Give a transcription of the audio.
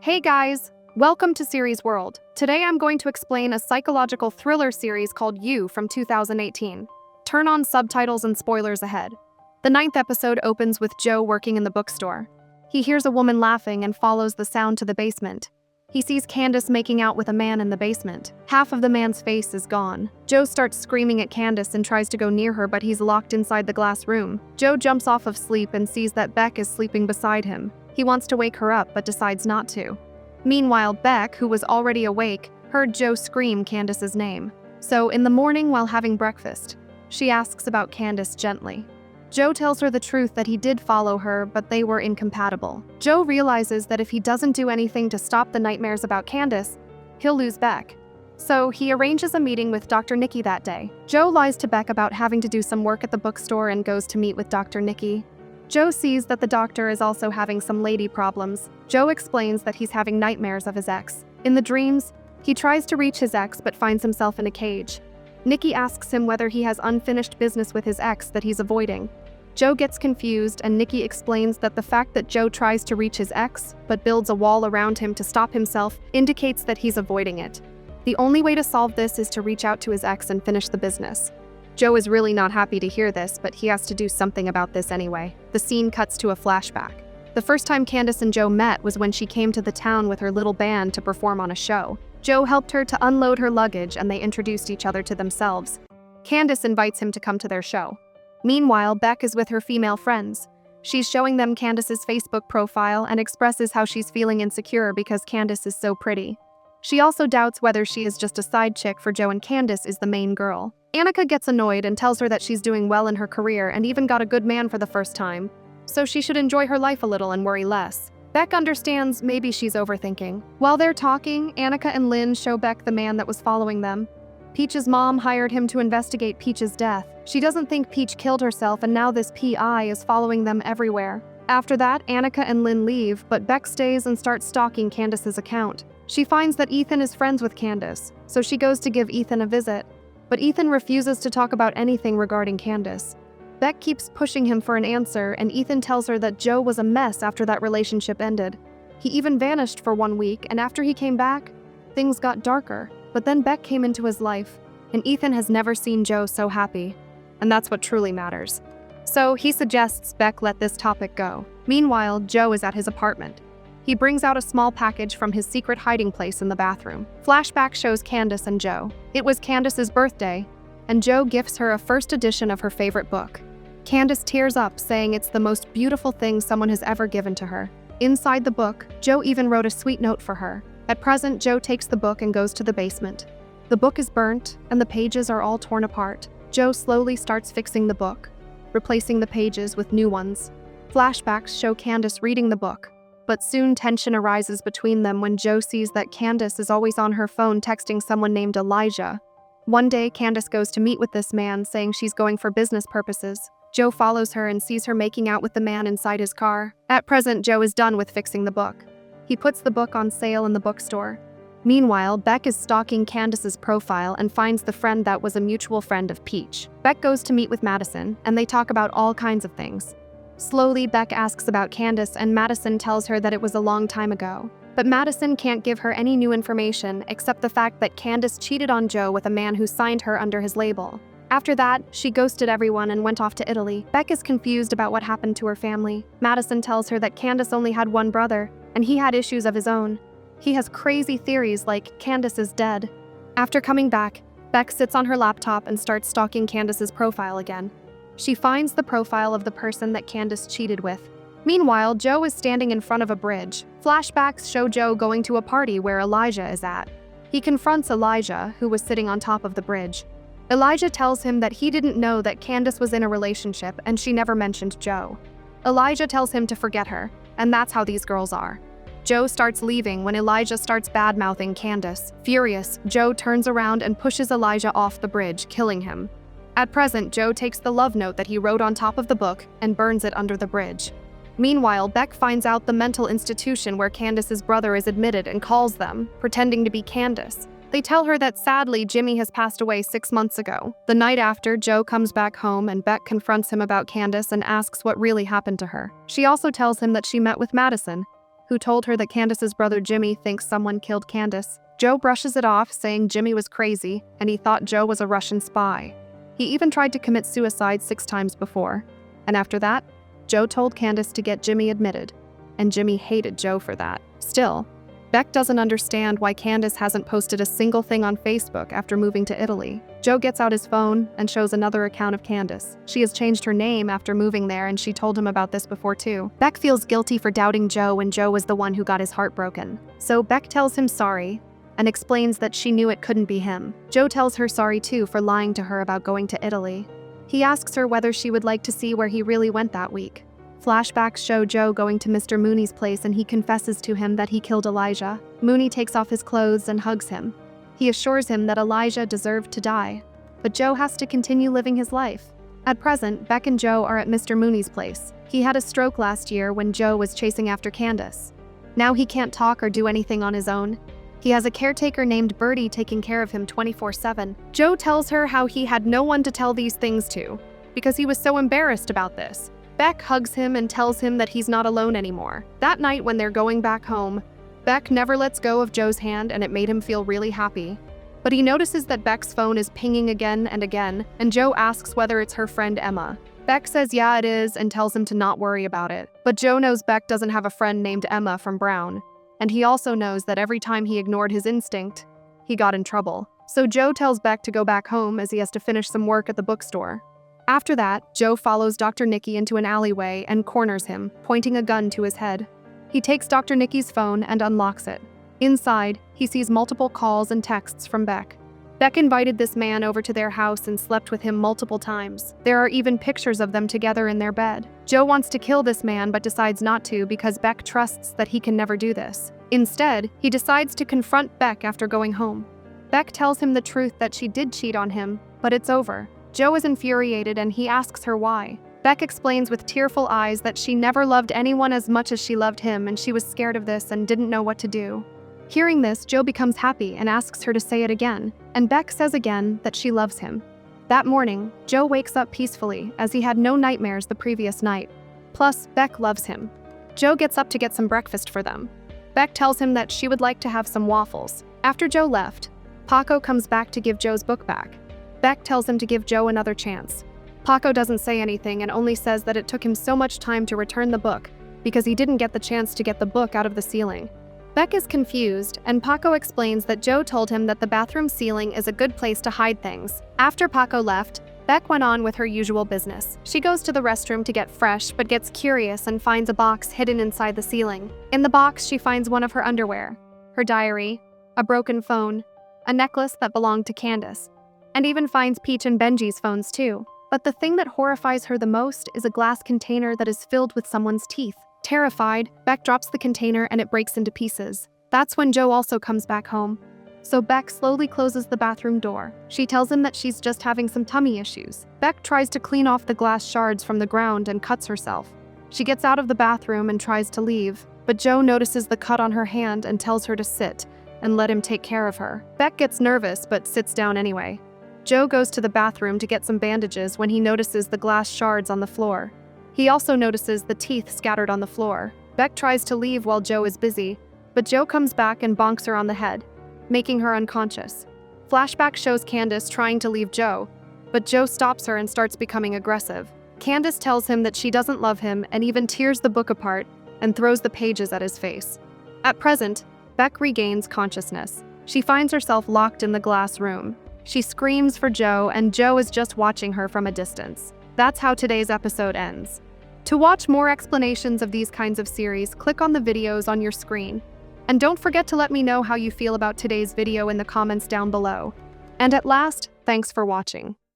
Hey guys! Welcome to Series World. Today I'm going to explain a psychological thriller series called You from 2018. Turn on subtitles and spoilers ahead. The 9th episode opens with Joe working in the bookstore. He hears a woman laughing and follows the sound to the basement. He sees Candace making out with a man in the basement. Half of the man's face is gone. Joe starts screaming at Candace and tries to go near her, but he's locked inside the glass room. Joe jumps off of sleep and sees that Beck is sleeping beside him. He wants to wake her up but decides not to. Meanwhile, Beck, who was already awake, heard Joe scream Candace's name. So, in the morning while having breakfast, she asks about Candace gently. Joe tells her the truth that he did follow her, but they were incompatible. Joe realizes that if he doesn't do anything to stop the nightmares about Candace, he'll lose Beck. So, he arranges a meeting with Dr. Nikki that day. Joe lies to Beck about having to do some work at the bookstore and goes to meet with Dr. Nikki. Joe sees that the doctor is also having some lady problems. Joe explains that he's having nightmares of his ex. In the dreams, he tries to reach his ex but finds himself in a cage. Nikki asks him whether he has unfinished business with his ex that he's avoiding. Joe gets confused and Nikki explains that the fact that Joe tries to reach his ex but builds a wall around him to stop himself indicates that he's avoiding it. The only way to solve this is to reach out to his ex and finish the business. Joe is really not happy to hear this, but he has to do something about this anyway. The scene cuts to a flashback. The first time Candace and Joe met was when she came to the town with her little band to perform on a show. Joe helped her to unload her luggage and they introduced each other to themselves. Candace invites him to come to their show. Meanwhile, Beck is with her female friends. She's showing them Candace's Facebook profile and expresses how she's feeling insecure because Candace is so pretty. She also doubts whether she is just a side chick for Joe and Candace is the main girl. Annika gets annoyed and tells her that she's doing well in her career and even got a good man for the first time, so she should enjoy her life a little and worry less. Beck understands maybe she's overthinking. While they're talking, Annika and Lynn show Beck the man that was following them. Peach's mom hired him to investigate Peach's death. She doesn't think Peach killed herself and now this PI is following them everywhere. After that, Annika and Lynn leave, but Beck stays and starts stalking Candace's account. She finds that Ethan is friends with Candace, so she goes to give Ethan a visit. But Ethan refuses to talk about anything regarding Candace. Beck keeps pushing him for an answer, and Ethan tells her that Joe was a mess after that relationship ended. He even vanished for 1 week, and after he came back, things got darker. But then Beck came into his life, and Ethan has never seen Joe so happy. And that's what truly matters. So he suggests Beck let this topic go. Meanwhile, Joe is at his apartment. He brings out a small package from his secret hiding place in the bathroom. Flashback shows Candace and Joe. It was Candace's birthday, and Joe gifts her a first edition of her favorite book. Candace tears up, saying it's the most beautiful thing someone has ever given to her. Inside the book, Joe even wrote a sweet note for her. At present, Joe takes the book and goes to the basement. The book is burnt, and the pages are all torn apart. Joe slowly starts fixing the book, replacing the pages with new ones. Flashbacks show Candace reading the book. But soon tension arises between them when Joe sees that Candace is always on her phone texting someone named Elijah. One day, Candace goes to meet with this man, saying she's going for business purposes. Joe follows her and sees her making out with the man inside his car. At present, Joe is done with fixing the book. He puts the book on sale in the bookstore. Meanwhile, Beck is stalking Candace's profile and finds the friend that was a mutual friend of Peach. Beck goes to meet with Madison, and they talk about all kinds of things. Slowly, Beck asks about Candace, and Madison tells her that it was a long time ago. But Madison can't give her any new information except the fact that Candace cheated on Joe with a man who signed her under his label. After that, she ghosted everyone and went off to Italy. Beck is confused about what happened to her family. Madison tells her that Candace only had one brother, and he had issues of his own. He has crazy theories like Candace is dead. After coming back, Beck sits on her laptop and starts stalking Candace's profile again. She finds the profile of the person that Candace cheated with. Meanwhile, Joe is standing in front of a bridge. Flashbacks show Joe going to a party where Elijah is at. He confronts Elijah, who was sitting on top of the bridge. Elijah tells him that he didn't know that Candace was in a relationship and she never mentioned Joe. Elijah tells him to forget her, and that's how these girls are. Joe starts leaving when Elijah starts bad-mouthing Candace. Furious, Joe turns around and pushes Elijah off the bridge, killing him. At present, Joe takes the love note that he wrote on top of the book and burns it under the bridge. Meanwhile, Beck finds out the mental institution where Candace's brother is admitted and calls them, pretending to be Candace. They tell her that sadly Jimmy has passed away 6 months ago. The night after, Joe comes back home and Beck confronts him about Candace and asks what really happened to her. She also tells him that she met with Madison. who told her that Candace's brother Jimmy thinks someone killed Candace. Joe brushes it off, saying Jimmy was crazy and he thought Joe was a Russian spy. He even tried to commit suicide 6 times before. And after that, Joe told Candace to get Jimmy admitted, and Jimmy hated Joe for that. Still, Beck doesn't understand why Candace hasn't posted a single thing on Facebook after moving to Italy. Joe gets out his phone and shows another account of Candace. She has changed her name after moving there, and she told him about this before too. Beck feels guilty for doubting Joe when Joe was the one who got his heart broken. So Beck tells him sorry and explains that she knew it couldn't be him. Joe tells her sorry too for lying to her about going to Italy. He asks her whether she would like to see where he really went that week. Flashbacks show Joe going to Mr. Mooney's place and he confesses to him that he killed Elijah. Mooney takes off his clothes and hugs him. He assures him that Elijah deserved to die, but Joe has to continue living his life. At present, Beck and Joe are at Mr. Mooney's place. He had a stroke last year when Joe was chasing after Candace. Now he can't talk or do anything on his own. He has a caretaker named Birdie taking care of him 24/7. Joe tells her how he had no one to tell these things to, because he was so embarrassed about this. Beck hugs him and tells him that he's not alone anymore. That night when they're going back home, Beck never lets go of Joe's hand and it made him feel really happy. But he notices that Beck's phone is pinging again and again, and Joe asks whether it's her friend Emma. Beck says yeah it is and tells him to not worry about it. But Joe knows Beck doesn't have a friend named Emma from Brown, and he also knows that every time he ignored his instinct, he got in trouble. So Joe tells Beck to go back home as he has to finish some work at the bookstore. After that, Joe follows Dr. Nicky into an alleyway and corners him, pointing a gun to his head. He takes Dr. Nicky's phone and unlocks it. Inside, he sees multiple calls and texts from Beck. Beck invited this man over to their house and slept with him multiple times. There are even pictures of them together in their bed. Joe wants to kill this man but decides not to because Beck trusts that he can never do this. Instead, he decides to confront Beck after going home. Beck tells him the truth that she did cheat on him, but it's over. Joe is infuriated and he asks her why. Beck explains with tearful eyes that she never loved anyone as much as she loved him and she was scared of this and didn't know what to do. Hearing this, Joe becomes happy and asks her to say it again, and Beck says again that she loves him. That morning, Joe wakes up peacefully as he had no nightmares the previous night. Plus, Beck loves him. Joe gets up to get some breakfast for them. Beck tells him that she would like to have some waffles. After Joe left, Paco comes back to give Joe's book back. Beck tells him to give Joe another chance. Paco doesn't say anything and only says that it took him so much time to return the book because he didn't get the chance to get the book out of the ceiling. Beck is confused, and Paco explains that Joe told him that the bathroom ceiling is a good place to hide things. After Paco left, Beck went on with her usual business. She goes to the restroom to get fresh but gets curious and finds a box hidden inside the ceiling. In the box, she finds one of her underwear, her diary, a broken phone, a necklace that belonged to Candace, and even finds Peach and Benji's phones too. But the thing that horrifies her the most is a glass container that is filled with someone's teeth. Terrified, Beck drops the container and it breaks into pieces. That's when Joe also comes back home. So Beck slowly closes the bathroom door. She tells him that she's just having some tummy issues. Beck tries to clean off the glass shards from the ground and cuts herself. She gets out of the bathroom and tries to leave, but Joe notices the cut on her hand and tells her to sit and let him take care of her. Beck gets nervous but sits down anyway. Joe goes to the bathroom to get some bandages when he notices the glass shards on the floor. He also notices the teeth scattered on the floor. Beck tries to leave while Joe is busy, but Joe comes back and bonks her on the head, making her unconscious. Flashback shows Candace trying to leave Joe, but Joe stops her and starts becoming aggressive. Candace tells him that she doesn't love him and even tears the book apart and throws the pages at his face. At present, Beck regains consciousness. She finds herself locked in the glass room. She screams for Joe, and Joe is just watching her from a distance. That's how today's episode ends. To watch more explanations of these kinds of series, click on the videos on your screen. And don't forget to let me know how you feel about today's video in the comments down below. And at last, thanks for watching.